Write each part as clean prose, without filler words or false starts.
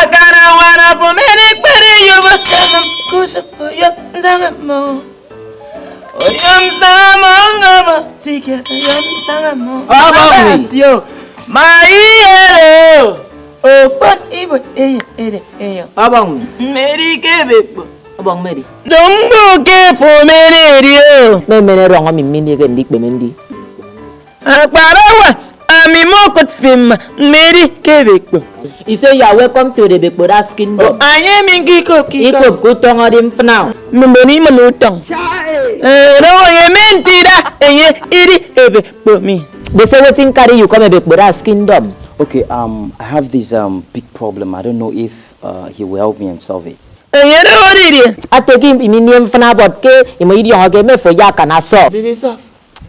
akara wana pomene kwere yoba kusu yo zangamo oyam zangamo tige yam zangamo abasio maiyelo okon ibo eyo abang meri kebebo abang meri dombo ke fo menerio mene ronga mimini ke ndik bemendi akparawa ami mokot fim meri kebebo. He say you are welcome to the Bekbora's kingdom. Anye mingi kop Ikop kutonga dim fnau. Mboni manutong. No ye mentira enye iri ebe bomi. They say wetin carry you come Bekbora's kingdom. Okay, I have this big problem. I don't know if he will help me and solve it. Enye ro diri. Ateki imini fna botke imo idi onge me fo ya kana so. Diri so.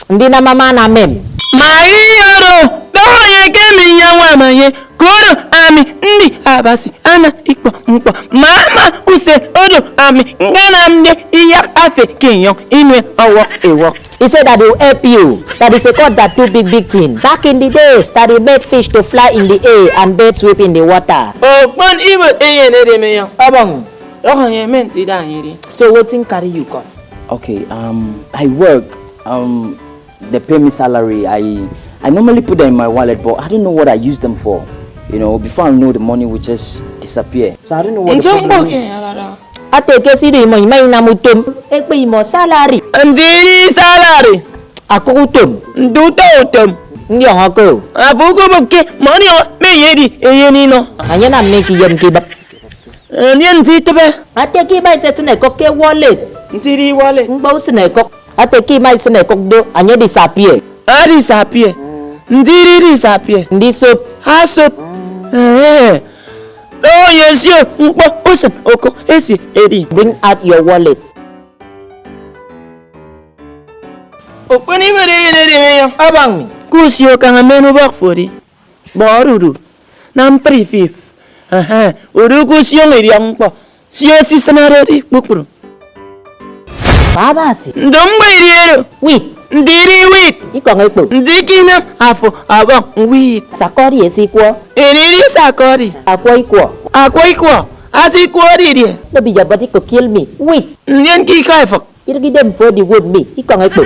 Ndina mama na mem. Mai yoro. Doye kemi nyawa manye. Koro ami ndi abasi ana ikpo mkpo mama use odo ami ngana mde iyak afe kinyo inwe owo ewo. He said that he will help you. That is a God that do big thing. Back in the days that he made fish to fly in the air and birds swim in the water. Oh, bon ibo eye ne de meyo. Abang. Oh, ye menti da yiri. So wetin carry you come? Okay, I work. They pay me salary. I normally put them in my wallet, but I don't know what I use them for. You know, before I know, the money will just disappear. So I don't know what the problem is. Ateke siri imo ina mutum. Ekpe imo salary. Ndiri salary. Ako utum. Nduto utum. Ndi on ako. Abugo boke money me yedi eyeni no. Anya na make yem kebab. Nyen titebe. Ateke ba itesene koke wallet. Ndiri wallet. Ngba usene kok. Ateke ma isene kok do anya disappear. Disappear. Ndiri disappear. Ndi soap. Ha soap. Oh yes you. Mpo usem oko esi edi. Bring out your wallet. Opani mere yene meyo. Abang mi. Kusio kanga menu bak fori. Boruru. Nam prefif. Uru kusio ngiri ampo. Sio si sanarodi bukuru. Baba si. Ndombo iriero. Wait. Ndiri wit. Iko ngekpo. Ndikina afo abang wit. Sakori esikwo. Eriri sakori. Akwa ikwo. Akwa ikwo. Asi kwori die. No be your body go kill me. Wait. Nyen ki kaifok. You give them for the wood me. Iko ngekpo.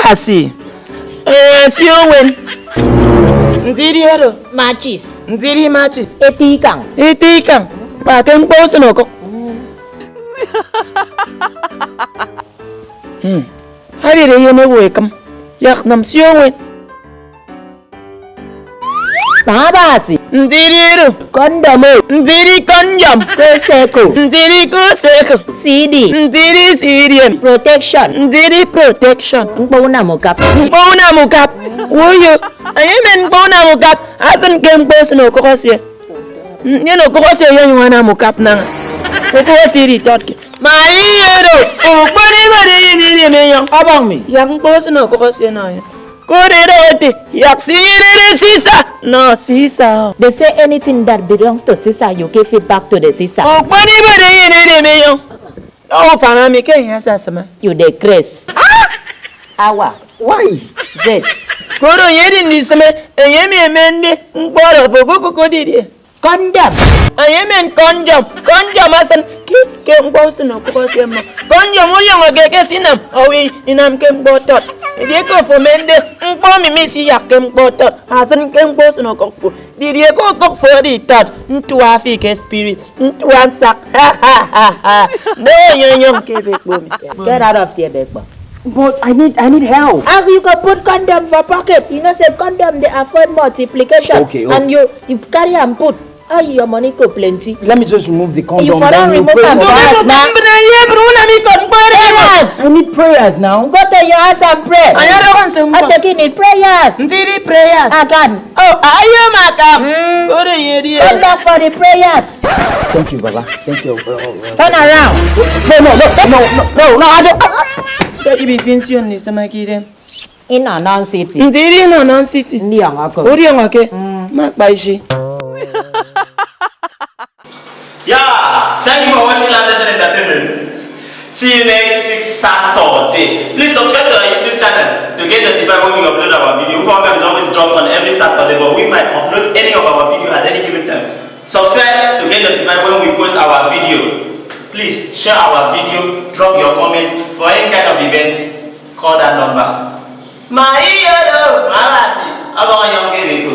Basi. Sio wen. Ndiri ero. Matches. Ndiri matches. Eti kang. Eti kang. Ba ken poso no ko. Hari re yene welcome. Yak nam sio wen. Baba si. Ndiri ero. Condom. Ndiri konjam. Kuseko. Ndiri kuseko. CD. Ndiri sirian. Protection. Ndiri protection. Mbona mokap. Mbona mukap. Woyo. Ayemen mbona mukap. Asan ken poso no ko kosie. Nyeno ko kosie yo wana mukap na. Ko siri totke. Maiyero. Opani bare yini meyo. Abang mi. Yang poso no ko kosie na ya. Korede yak siyere sisa. No sisa. They say anything that belongs to Sisa, you give it back to the Sisa. Opani bare yini meyo. Oh, fana mi ken ya sasama. You the grace. Awa. Why? Z. Koro yedi nisame. Eyemi emende. Mboro pogo ko didi. Condom. Ayemen konjam. Konjam asan ke mboso no ko sema. Konjam uyo ngeke sinam. Owi inam ke mbotot. Dia ko fomende mpo mi misi ya ke mbotot. Asan ke mboso no ko. Dia ko ko fori tot. Ntu afike spirit. Ntu ansak. No nyonyom ke bekbo mi. Get out of there, Bekbo. But I need help. How you can put condom for pocket? You know, say condom they afford multiplication. Okay. And you carry and put. Oh, your money go plenty. Let me just remove the condom. You for don't remove them for us now. I need prayers now. Go to your house and pray. I'm taking it prayers. Ndiri prayers. Again. Oh, ayo makam. Koro yedi. Come back for the prayers. Thank you, Baba. Thank you. Turn around. No, I don't. Ibi pension ni sama kire. In a non-city. Ndiri no non city. Ndi angako. Ori ngake. Ma baishi. Yeah, thank you for watching London Entertainment. See you next Saturday. Please subscribe to our YouTube channel to get notified when we upload our video. Program is always drop on every Saturday, but we might upload any of our video at any given time. Subscribe to get notified when we post our video. Please share our video, drop your comment for any kind of event. Call that number. My hero, Marasi, I'm going to